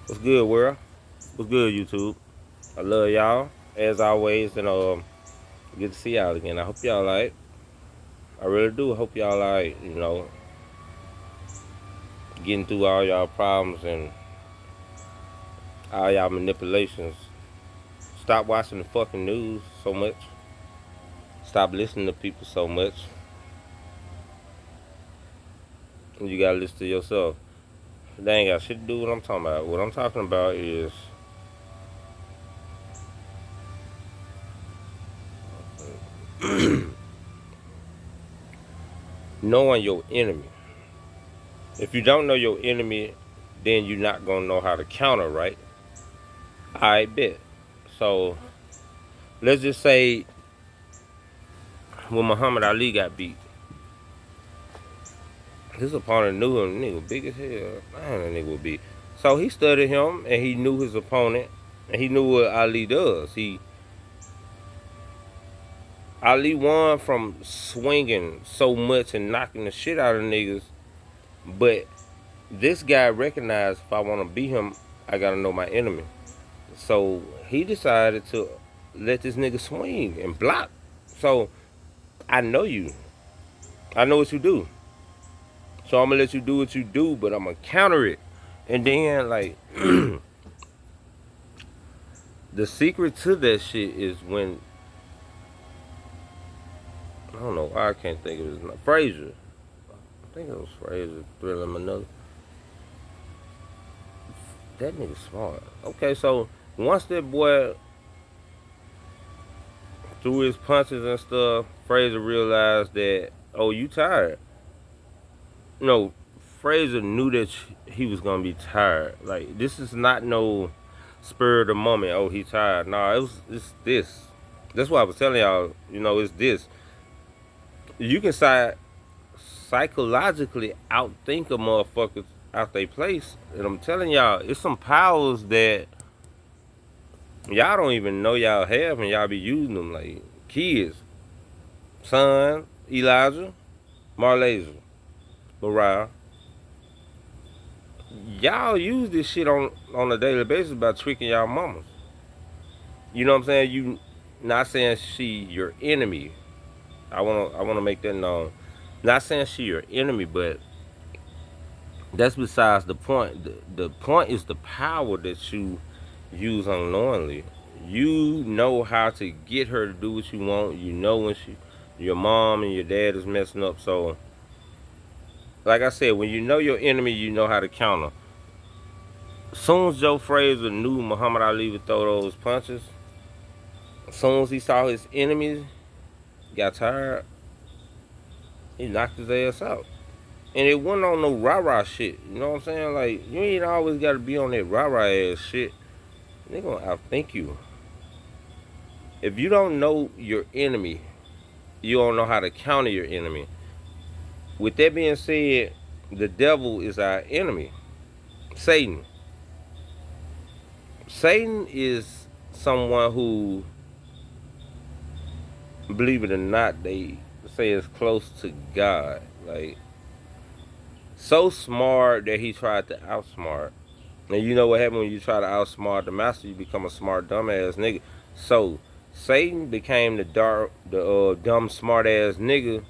What's good, world? What's good, YouTube? I love y'all as always, and good to see y'all again. I hope y'all like. I really do. Hope y'all like. Getting through all y'all problems and all y'all manipulations. Stop watching the fucking news so much. Stop listening to people so much. And you gotta listen to yourself. They ain't got shit to do with what I'm talking about. What I'm talking about is knowing your enemy. If you don't know your enemy, then you're not gonna know how to counter, right? I bet. So let's just say when Muhammad Ali got beat, his opponent knew him. Nigga big as hell. Man, that nigga would be. So he studied him and he knew his opponent and he knew what Ali does. Ali won from swinging so much and knocking the shit out of niggas, but this guy recognized if I want to beat him, I gotta know my enemy. So he decided to let this nigga swing and block. So I know you. I know what you do. So I'm gonna let you do what you do, but I'm gonna counter it. And then like the secret to that shit is when I don't know why I can't think of his name. Frazier. I think it was Frazier, Thriller Manila. That nigga smart. Okay, so once that boy threw his punches and stuff, Frazier realized that, oh, you tired. No, Frazier knew that he was gonna be tired. Like this is not no spur of the moment. Oh, he tired. Nah, it's this. That's why I was telling y'all. It's this. You can psychologically outthink a motherfucker out they place, and I'm telling y'all, it's some powers that y'all don't even know y'all have, and y'all be using them like kids. Son, Elijah, Marlaser, Mariah. Y'all use this shit on a daily basis by tricking y'all mamas. You know what I'm saying? You not saying she your enemy. I wanna make that known. Not saying she your enemy, but that's besides the point. The point is the power that you use unknowingly. You know how to get her to do what you want. You know when your mom and your dad is messing up. So, like I said, when you know your enemy, you know how to counter. As soon as Joe Frazier knew Muhammad Ali would throw those punches, as soon as he saw his enemies got tired, he knocked his ass out. And it wasn't on no rah-rah shit. You know what I'm saying? Like, you ain't always got to be on that rah-rah ass shit. They gonna outthink you. If you don't know your enemy, you don't know how to counter your enemy. With that being said, the devil is our enemy. Satan. Satan is someone who, believe it or not, they say is close to God. Like, so smart that he tried to outsmart. And you know what happened when you try to outsmart the master? You become a smart dumbass nigga. So Satan became the dumb smart ass nigga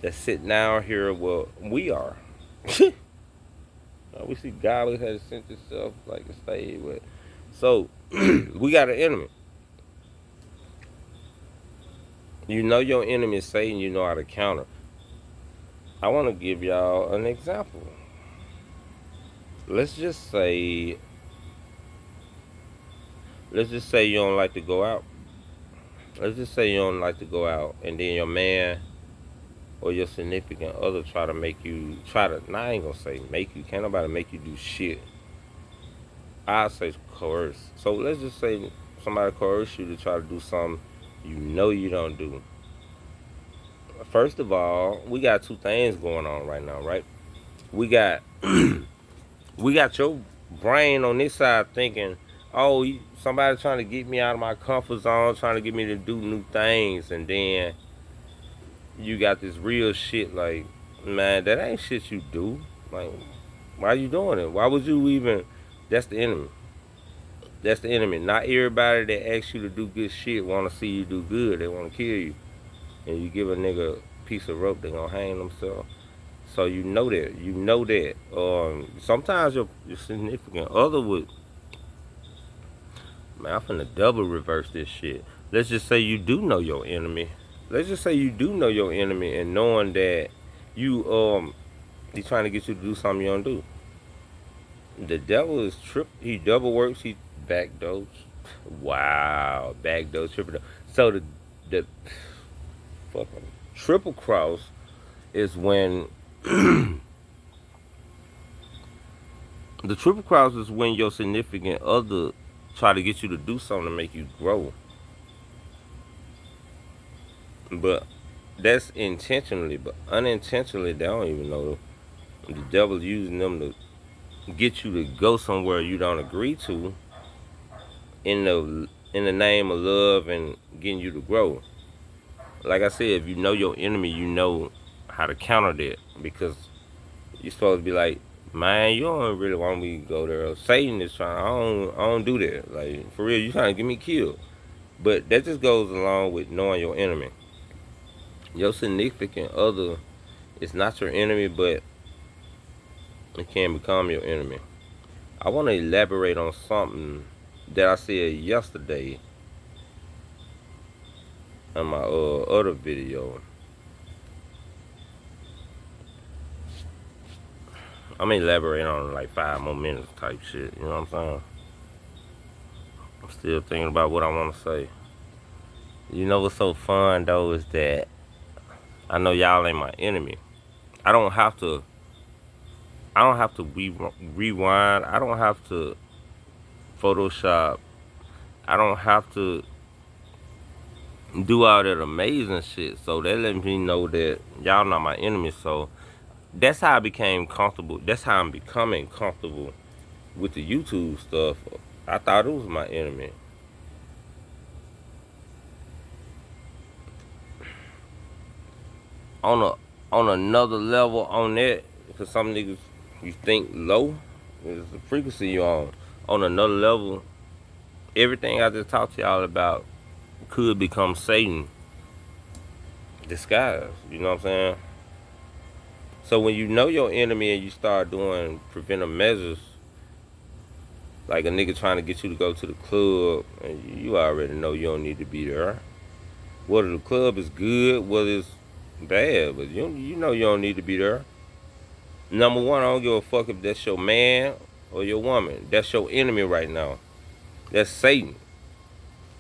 that's sitting down here where we are. We see God has sent himself like a stage, but so we got an enemy. You know your enemy is Satan. You know how to counter. I want to give y'all an example. Let's just say, you don't like to go out. Let's just say you don't like to go out, and then your man or your significant other try to make you Nah, I ain't gonna say make you. Can't nobody make you do shit. I say coerce. So let's just say somebody coerce you to try to do something you know you don't do. First of all, we got two things going on right now, right? We got we got your brain on this side thinking, oh, somebody trying to get me out of my comfort zone, trying to get me to do new things, and then you got this real shit like, man, that ain't shit you do. Like, why you doing it? Why would you even That's the enemy. That's the enemy. Not everybody that asks you to do good shit want to see you do good. They want to kill you. And you give a nigga a piece of rope, they gonna hang themselves. So you know that. You know that. Sometimes your significant other would. Man, I'm finna double reverse this shit. Let's just say you do know your enemy. Let's just say you do know your enemy, and knowing that he's trying to get you to do something you don't do. The devil is he double works, he backdoors. Wow, backdoors, triple. So the fucking triple cross is when the triple cross is when your significant other try to get you to do something to make you grow. But that's intentionally, but unintentionally they don't even know. The devil's using them to get you to go somewhere you don't agree to in the name of love and getting you to grow. Like I said, if you know your enemy, you know how to counter that, because you're supposed to be like, man, you don't really want me to go there. Satan is trying. I don't do that. Like, for real, you trying to get me killed. But that just goes along with knowing your enemy. Your significant other is not your enemy, but it can become your enemy. I want to elaborate on something that I said yesterday in my other video. I'm gonna elaborate on like 5 more minutes type shit. You know what I'm saying? I'm still thinking about what I want to say. You know what's so fun though is that I know y'all ain't my enemy. I don't have to rewind. I don't have to Photoshop. I don't have to do all that amazing shit. So that lets me know that y'all not my enemy. So that's how I became comfortable. That's how I'm becoming comfortable with the YouTube stuff. I thought it was my enemy. On another level on that, because some niggas you think low is the frequency you on. On another level, everything I just talked to y'all about could become Satan disguised. You know what I'm saying? So when you know your enemy and you start doing preventive measures, like a nigga trying to get you to go to the club, and you already know you don't need to be there. Whether the club is good, whether it's bad, but you know you don't need to be there. Number one, I don't give a fuck if that's your man or your woman. That's your enemy right now. That's Satan.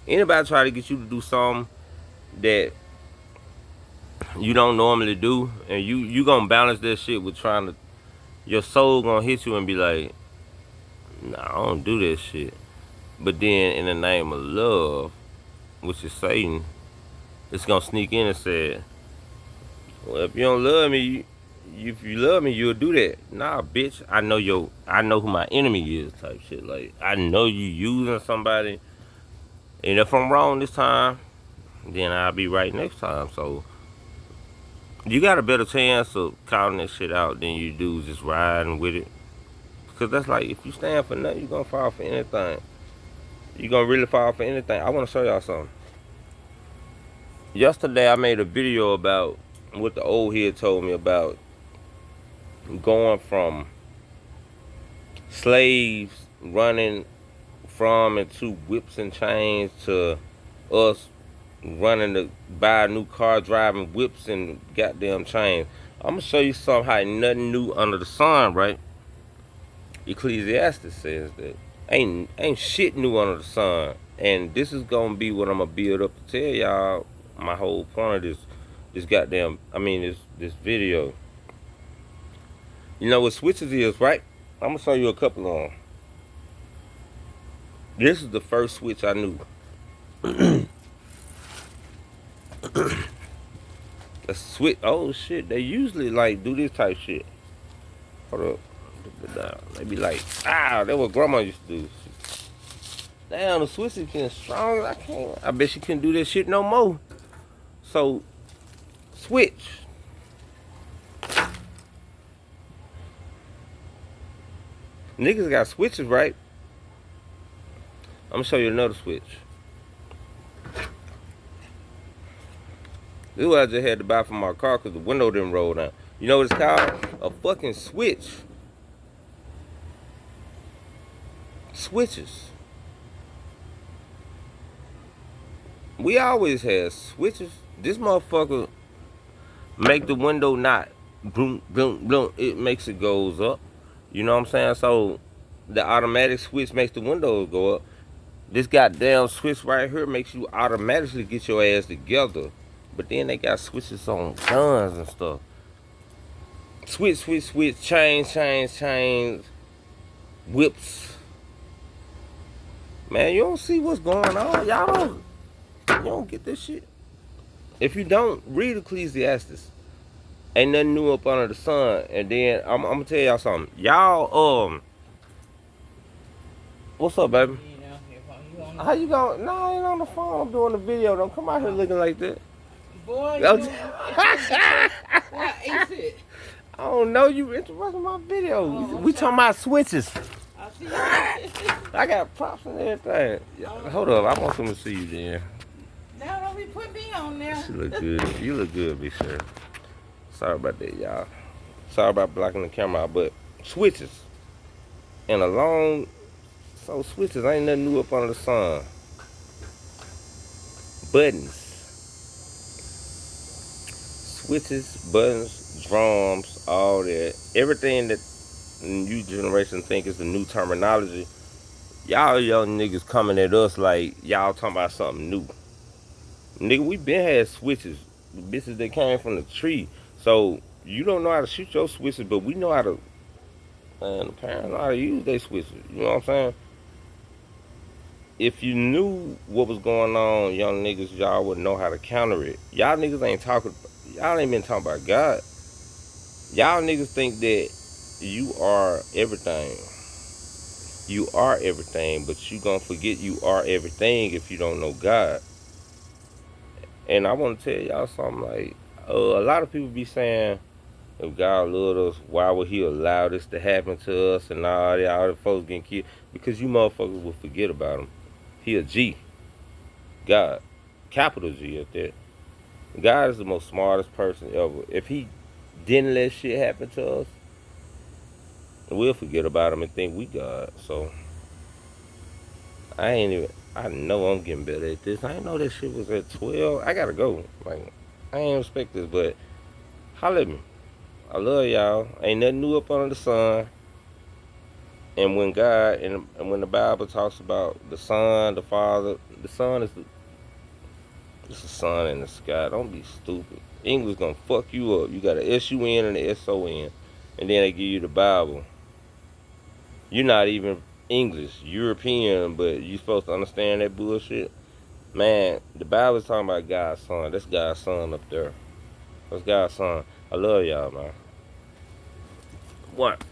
Anybody try to get you to do something that you don't normally do, and you gonna balance that shit with trying to, your soul gonna hit you and be like, nah, I don't do that shit. But then in the name of love, which is Satan, it's gonna sneak in and say, well, if you don't love me, if you love me, you'll do that. Nah, bitch, I know who my enemy is type shit. Like, I know you using somebody, and if I'm wrong this time, then I'll be right next time. So you got a better chance of calling that shit out than you do just riding with it. Because that's like, if you stand for nothing, you're gonna fall for anything. You're gonna really fall for anything. I wanna show y'all something. Yesterday I made a video about what the old head told me about going from slaves running from and to whips and chains to us running to buy a new car, driving whips and goddamn chains. I'm gonna show you something how nothing new under the sun, right? Ecclesiastes says that ain't shit new under the sun, and this is gonna be what I'm gonna build up to tell y'all. My whole point of this goddamn, this video. You know what switches is, right? I'm gonna show you a couple of them. This is the first switch I knew. A switch. Oh shit! They usually like do this type shit. Hold up. They be like, that's what grandma used to do. Damn, the switch is getting strong. I bet she couldn't do this shit no more. So, switch. Niggas got switches, right? I'm gonna show you another switch. This is what I just had to buy for my car because the window didn't roll down. You know what it's called? A fucking switch. Switches. We always had switches. This motherfucker make the window not boom, boom, boom. It makes it goes up. You know what I'm saying? So the automatic switch makes the windows go up. This goddamn switch right here makes you automatically get your ass together. But then they got switches on guns and stuff. Switch, switch, switch, change, change, change, whips. Man, you don't see what's going on. You don't get this shit. If you don't, read Ecclesiastes. Ain't nothing new up under the sun. And then I'm gonna tell y'all something. Y'all, what's up, baby? How you going? No, I ain't on the phone. I'm doing the video. Don't come out here looking like that. Boy, What is it? I don't know. You interrupting my video. Oh, We talking about switches. I see you. I got props and everything. Hold up. I want them to see you then. Now don't be putting me on there. You look good. You look good, Big Sir. Sorry about that, y'all. Sorry about blocking the camera out, but switches. And so switches ain't nothing new up under the sun. Buttons. Switches, buttons, drums, all that. Everything that the new generation think is the new terminology. Y'all young niggas coming at us like y'all talking about something new. Nigga, we been had switches. The bitches that came from the tree. So you don't know how to shoot your switches, but we know how to, man, the parents know how to use their switches. You know what I'm saying? If you knew what was going on, young niggas, y'all would know how to counter it. Y'all niggas ain't talking, y'all ain't been talking about God. Y'all niggas think that you are everything. You are everything, but you gonna forget you are everything if you don't know God. And I want to tell y'all something like, a lot of people be saying, if God loved us, why would he allow this to happen to us and all that, all the folks getting killed? Because you motherfuckers will forget about him. He a G. God. Capital G at that. God is the most smartest person ever. If he didn't let shit happen to us, we'll forget about him and think we God. So, I know I'm getting better at this. I didn't know that shit was at 12. I gotta go. Like, I ain't expect this, but holla at me. I love y'all. Ain't nothing new up under the sun. And when God, and when the Bible talks about the Son, the Father, the Son is it's the sun in the sky. Don't be stupid. English gonna fuck you up. You got a S-U-N and a S-O-N. And then they give you the Bible. You're not even English, European, but you supposed to understand that bullshit. Man, the Bible's talking about God's son. That's God's son up there. That's God's son. I love y'all, man. What?